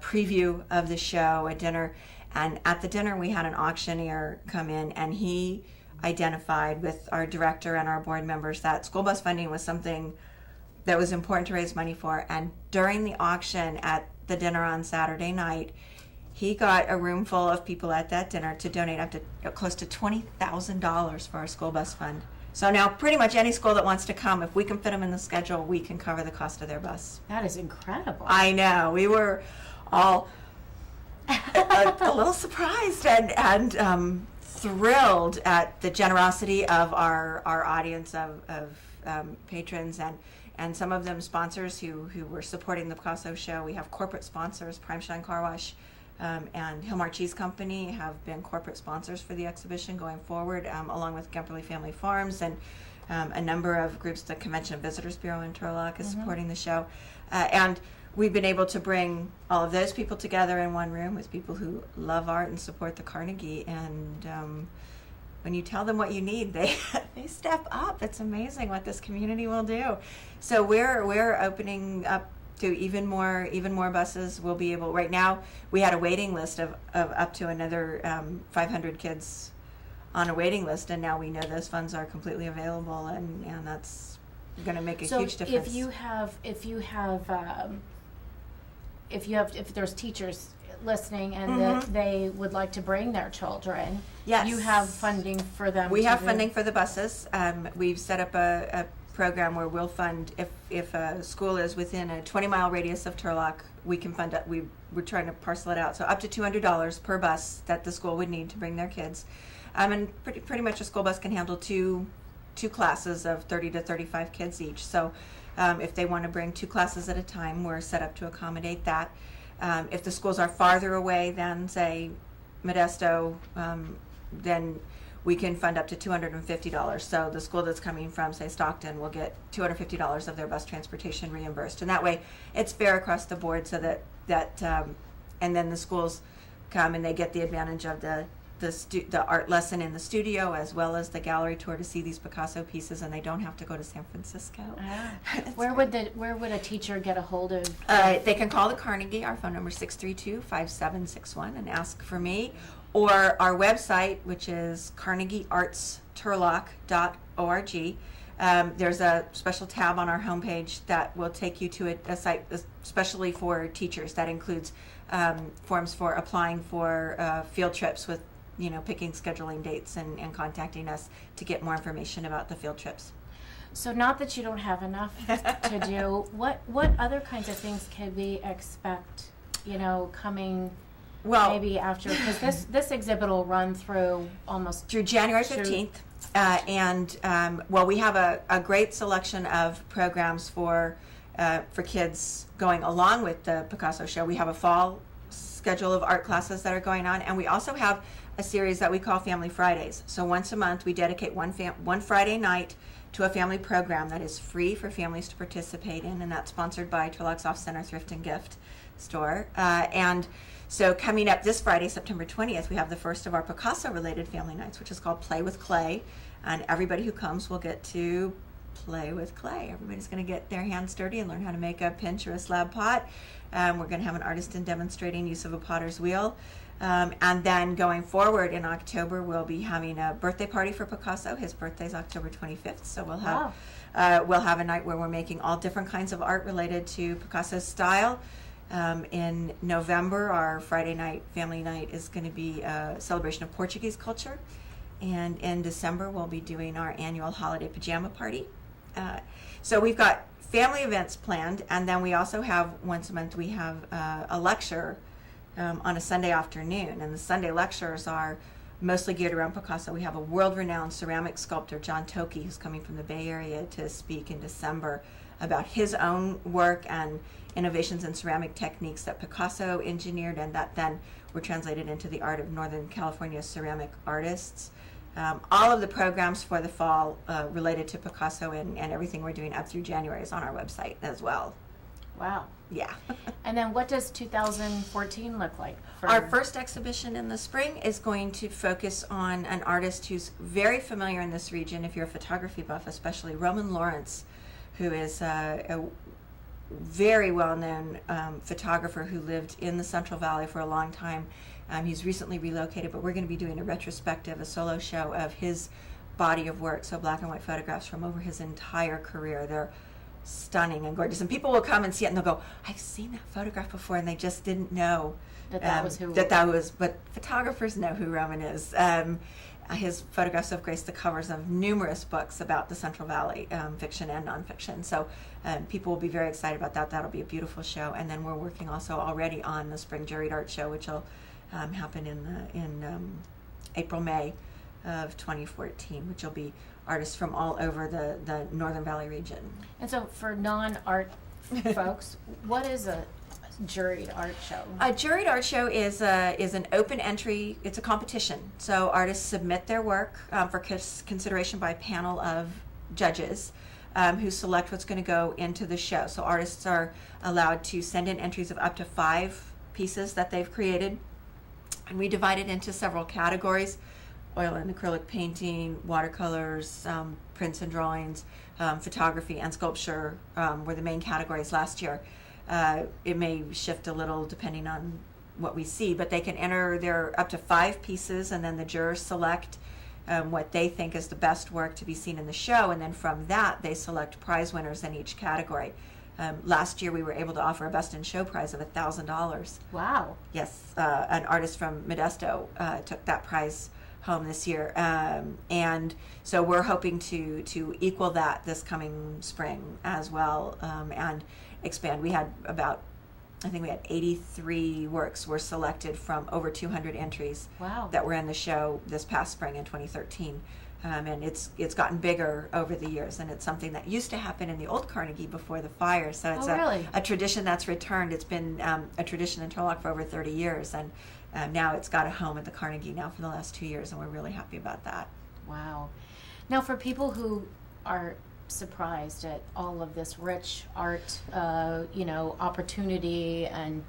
[SPEAKER 6] preview of the show, and at the dinner we had an auctioneer come in, and he identified with our director and our board members that school bus funding was something that was important to raise money for. And during the auction at the dinner on Saturday night, he got a room full of people at that dinner to donate up to close to $20,000 for our school bus fund. So now pretty much any school that wants to come, if we can fit them in the schedule, we can cover the cost of their bus.
[SPEAKER 1] That is incredible.
[SPEAKER 6] I know. We were all a little surprised and thrilled at the generosity of our audience of patrons, and some of them sponsors who were supporting the Picasso show. We have corporate sponsors. Prime Shine Car Wash and Hillmar Cheese Company have been corporate sponsors for the exhibition going forward, along with Gemperley Family Farms, and a number of groups. The Convention and Visitors Bureau in Turlock is supporting the show. And we've been able to bring all of those people together in one room with people who love art and support the Carnegie. And when you tell them what you need, they step up. It's amazing what this community will do. So we're opening up to even more buses. We'll be able. Right now, we had a waiting list of up to another 500 kids on a waiting list, and now we know those funds are completely available, and that's going to make a huge difference.
[SPEAKER 1] If there's teachers listening and that they would like to bring their children,
[SPEAKER 6] Yes.
[SPEAKER 1] you have funding for them.
[SPEAKER 6] We have
[SPEAKER 1] do-
[SPEAKER 6] funding for the buses. We've set up a program where we'll fund if a school is within a 20-mile radius of Turlock, we can fund it. We're trying to parcel it out, so up to $200 per bus that the school would need to bring their kids. And pretty much a school bus can handle two classes of 30 to 35 kids each. So if they want to bring 2 classes at a time, we're set up to accommodate that. If the schools are farther away than, say, Modesto, then we can fund up to $250. So the school that's coming from, say, Stockton will get $250 of their bus transportation reimbursed. And that way it's fair across the board, so that and then the schools come and they get the advantage of the art lesson in the studio, as well as the gallery tour to see these Picasso pieces, and they don't have to go to San Francisco.
[SPEAKER 1] Where would a teacher get a hold of?
[SPEAKER 6] They can call the Carnegie. Our phone number is 632-5761 and ask for me, or our website, which is carnegieartsturlock.org. There's a special tab on our homepage that will take you to a site especially for teachers that includes forms for applying for field trips with, picking scheduling dates and contacting us to get more information about the field trips.
[SPEAKER 1] So not that you don't have enough to do. What other kinds of things can we expect? Coming.
[SPEAKER 6] Well,
[SPEAKER 1] maybe after, because this exhibit will run through almost
[SPEAKER 6] through January 15th. We have a great selection of programs for kids going along with the Picasso show. We have a fall schedule of art classes that are going on, and we also have a series that we call Family Fridays. So once a month, we dedicate one Friday night to a family program that is free for families to participate in, and that's sponsored by Turlock's Off Center Thrift and Gift Store. And so coming up this Friday, September 20th, we have the first of our Picasso-related family nights, which is called Play with Clay. And everybody who comes will get to play with clay. Everybody's going to get their hands dirty and learn how to make a pinch or a slab pot. We're going to have an artist demonstrating use of a potter's wheel. And then going forward in October, we'll be having a birthday party for Picasso. His birthday's October 25th, so we'll have a night where we're making all different kinds of art related to Picasso's style. In November, our Friday night, family night, is going to be a celebration of Portuguese culture. And in December, we'll be doing our annual holiday pajama party. So we've got family events planned, and then we also have, once a month, we have a lecture on a Sunday afternoon. And the Sunday lectures are mostly geared around Picasso. We have a world-renowned ceramic sculptor, John Toki, who's coming from the Bay Area to speak in December about his own work and innovations in ceramic techniques that Picasso engineered and that then were translated into the art of Northern California ceramic artists. All of the programs for the fall related to Picasso and everything we're doing up through January is on our website as well.
[SPEAKER 1] Wow.
[SPEAKER 6] Yeah.
[SPEAKER 1] And then what does 2014 look like?
[SPEAKER 6] Our first exhibition in the spring is going to focus on an artist who's very familiar in this region, if you're a photography buff especially, Roman Lawrence, who is a very well-known photographer who lived in the Central Valley for a long time. He's recently relocated, but we're going to be doing a retrospective, a solo show of his body of work, so black and white photographs from over his entire career. They're stunning and gorgeous, and people will come and see it and they'll go, I've seen that photograph before, and they just didn't know
[SPEAKER 1] that was who.
[SPEAKER 6] But photographers know who Roman is. His photographs have graced the covers of numerous books about the Central Valley, fiction and nonfiction. So people will be very excited about that. That'll be a beautiful show. And then we're working also already on the Spring Juried Art Show, which will happen in April, May of 2014, which will be artists from all over the Northern Valley region.
[SPEAKER 1] And so for non-art folks, what is a juried art show?
[SPEAKER 6] A juried art show is an open entry. It's a competition. So artists submit their work for consideration by a panel of judges. who select what's going to go into the show. So artists are allowed to send in entries of up to 5 pieces that they've created. And we divide it into several categories: oil and acrylic painting, watercolors, prints and drawings, photography, and sculpture were the main categories last year. It may shift a little depending on what we see, but they can enter their up to 5 pieces, and then the jurors select what they think is the best work to be seen in the show, and then from that they select prize winners in each category. Last year we were able to offer a Best in Show prize of $1,000.
[SPEAKER 1] Wow.
[SPEAKER 6] Yes, an artist from Modesto took that prize home this year, and so we're hoping to equal that this coming spring as well, and expand. We had I think we had 83 works were selected from over 200 entries.
[SPEAKER 1] Wow.
[SPEAKER 6] That were in the show this past spring in 2013. And it's gotten bigger over the years, and it's something that used to happen in the old Carnegie before the fire. So it's
[SPEAKER 1] really?
[SPEAKER 6] a tradition that's returned. It's been a tradition in Turlock for over 30 years, and now it's got a home at the Carnegie now for the last 2 years, and we're really happy about that.
[SPEAKER 1] Wow. Now, for people who are surprised at all of this rich art, opportunity and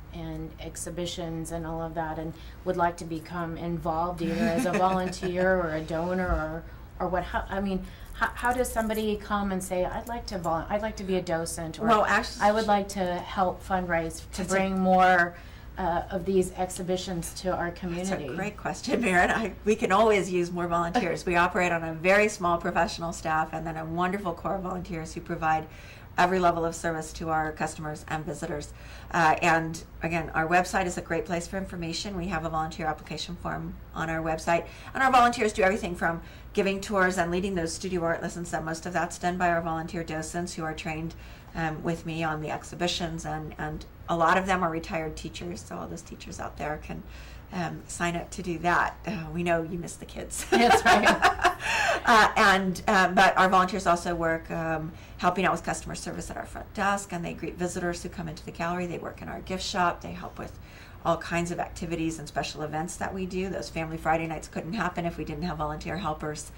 [SPEAKER 1] exhibitions and all of that, and would like to become involved either as a volunteer or a donor or what? How does somebody come and say, I'd like to be a docent, or
[SPEAKER 6] Well, actually,
[SPEAKER 1] I would like to help fundraise to bring more of these exhibitions to our community?
[SPEAKER 6] That's a great question, Maryn. We can always use more volunteers. We operate on a very small professional staff and then a wonderful core of volunteers who provide every level of service to our customers and visitors. And again, our website is a great place for information. We have a volunteer application form on our website, and our volunteers do everything from giving tours and leading those studio art lessons. And most of that's done by our volunteer docents who are trained with me on the exhibitions, and a lot of them are retired teachers, so all those teachers out there can sign up to do that. We know you miss the kids.
[SPEAKER 1] That's right.
[SPEAKER 6] But our volunteers also work helping out with customer service at our front desk, and they greet visitors who come into the gallery. They work in our gift shop. They help with all kinds of activities and special events that we do. Those Family Friday nights couldn't happen if we didn't have volunteer helpers.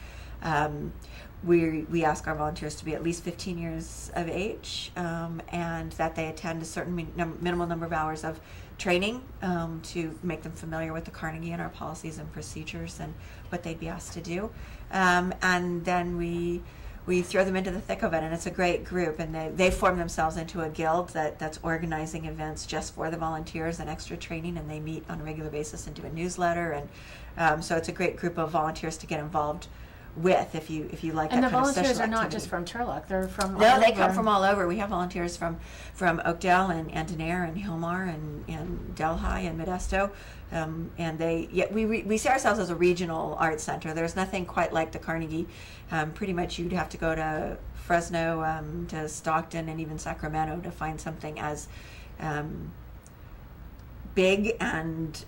[SPEAKER 6] We ask our volunteers to be at least 15 years of age, and that they attend a certain minimal number of hours of training to make them familiar with the Carnegie and our policies and procedures and what they'd be asked to do. And then we throw them into the thick of it, and it's a great group, and they form themselves into a guild that's organizing events just for the volunteers and extra training, and they meet on a regular basis and do a newsletter, and so it's a great group of volunteers to get involved with if you like
[SPEAKER 1] And
[SPEAKER 6] that
[SPEAKER 1] the
[SPEAKER 6] kind of social
[SPEAKER 1] volunteers are not
[SPEAKER 6] activity.
[SPEAKER 1] just from Turlock; they're from all
[SPEAKER 6] No, they
[SPEAKER 1] over.
[SPEAKER 6] come from all over. We have volunteers from Oakdale and Denair and Hillmar and Delhi and Modesto, and we see ourselves as a regional arts center. There's nothing quite like the Carnegie. Pretty much you'd have to go to Fresno, to Stockton, and even Sacramento to find something as big and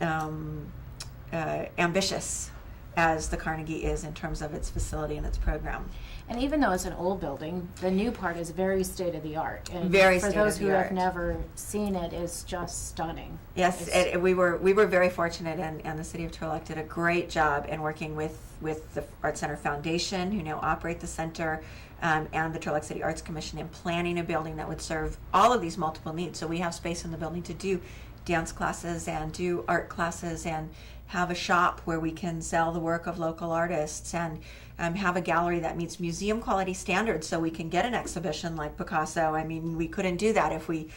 [SPEAKER 6] ambitious as the Carnegie is in terms of its facility and its program.
[SPEAKER 1] And even though it's an old building, the new part is very state of the art. And
[SPEAKER 6] Very
[SPEAKER 1] for those who have
[SPEAKER 6] state-of-the-art.
[SPEAKER 1] never seen it, it's just stunning.
[SPEAKER 6] Yes, we were very fortunate, and the city of Turlock did a great job in working with the Art Center Foundation, who now operate the center, and the Turlock City Arts Commission in planning a building that would serve all of these multiple needs. So we have space in the building to do dance classes and do art classes and have a shop where we can sell the work of local artists, and have a gallery that meets museum quality standards so we can get an exhibition like Picasso. I mean, we couldn't do that if we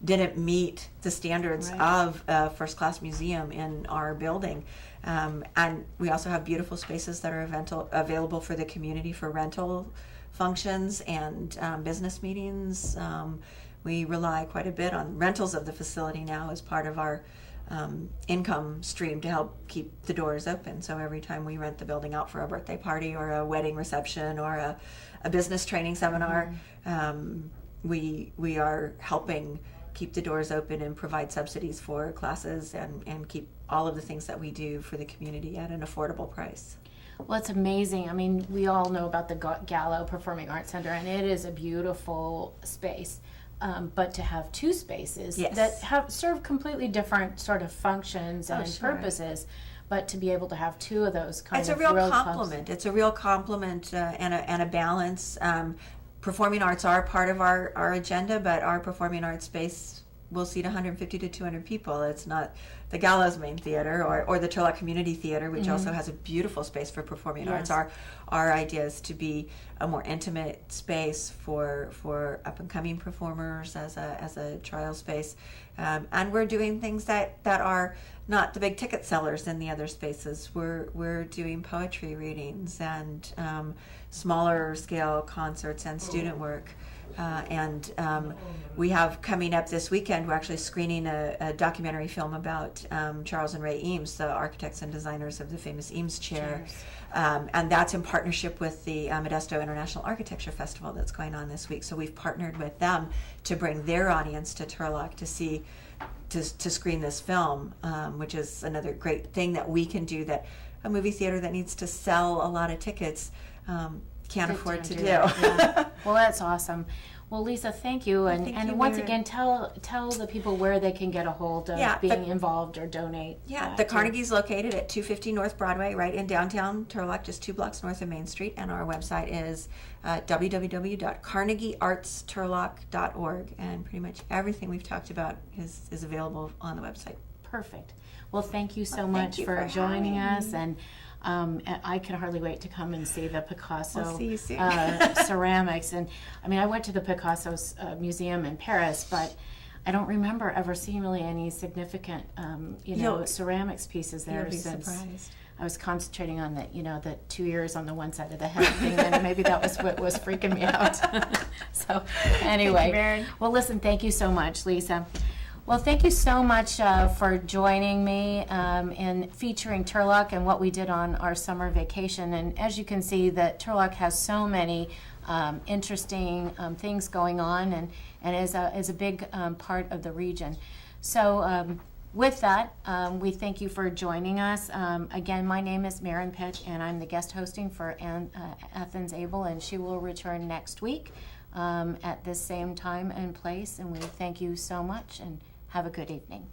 [SPEAKER 6] didn't meet the standards
[SPEAKER 1] Right.
[SPEAKER 6] of a first-class museum in our building. And we also have beautiful spaces that are available for the community for rental functions and business meetings. We rely quite a bit on rentals of the facility now as part of our income stream to help keep the doors open. So every time we rent the building out for a birthday party or a wedding reception or a business training seminar, we are helping keep the doors open and provide subsidies for classes and keep all of the things that we do for the community at an affordable price.
[SPEAKER 1] Well, it's amazing. I mean, we all know about the Gallo Performing Arts Center, and it is a beautiful space. But to have two spaces
[SPEAKER 6] Yes.
[SPEAKER 1] that serve completely different sort of functions and
[SPEAKER 6] sure.
[SPEAKER 1] purposes, but to be able to have two of those kind
[SPEAKER 6] It's
[SPEAKER 1] of
[SPEAKER 6] a real
[SPEAKER 1] real
[SPEAKER 6] compliment. It's a real compliment and a balance. performing arts are part of our agenda, but our performing arts space will seat 150 to 200 people. It's not the Gallows Main Theater or the Turlock Community Theater, which also has a beautiful space for performing arts. Our idea is to be a more intimate space for up and coming performers as a trial space, and we're doing things that are not the big ticket sellers in the other spaces. We're doing poetry readings and smaller scale concerts and student work. And we have coming up this weekend, we're actually screening a documentary film about Charles and Ray Eames, the architects and designers of the famous Eames chair. And that's in partnership with the Modesto International Architecture Festival that's going on this week. So we've partnered with them to bring their audience to Turlock to screen this film, which is another great thing that we can do that a movie theater that needs to sell a lot of tickets can't afford to do.
[SPEAKER 1] Yeah. Well, that's awesome. Well, Lisa, thank you. And,
[SPEAKER 6] thank
[SPEAKER 1] and
[SPEAKER 6] you,
[SPEAKER 1] once
[SPEAKER 6] Maryn.
[SPEAKER 1] again, tell the people where they can get a hold of being involved or donate.
[SPEAKER 6] The Carnegie's located at 250 North Broadway, right in downtown Turlock, just 2 blocks north of Main Street. And our website is www.carnegieartsturlock.org. And pretty much everything we've talked about is available on the website.
[SPEAKER 1] Perfect. Well, thank you so
[SPEAKER 6] Thank
[SPEAKER 1] much
[SPEAKER 6] you
[SPEAKER 1] for joining
[SPEAKER 6] having
[SPEAKER 1] us.
[SPEAKER 6] me.
[SPEAKER 1] And I can hardly wait to come and see the Picasso
[SPEAKER 6] We'll see you soon.
[SPEAKER 1] ceramics. And I mean, I went to the Picasso museum in Paris, but I don't remember ever seeing really any significant, ceramics pieces there.
[SPEAKER 6] You'll be
[SPEAKER 1] since
[SPEAKER 6] surprised.
[SPEAKER 1] I was concentrating on the 2 ears on the one side of the head thing, and maybe that was what was freaking me out. So anyway,
[SPEAKER 6] Maryn.
[SPEAKER 1] well, listen, thank you so much, Lisa. Well, thank you so much for joining me in featuring Turlock and what we did on our summer vacation. And as you can see, that Turlock has so many interesting things going on, and is a big part of the region. So with that, we thank you for joining us. Again, my name is Maryn Pitt, and I'm the guest hosting for Athens Abell, and she will return next week at this same time and place. And we thank you so much, and have a good evening.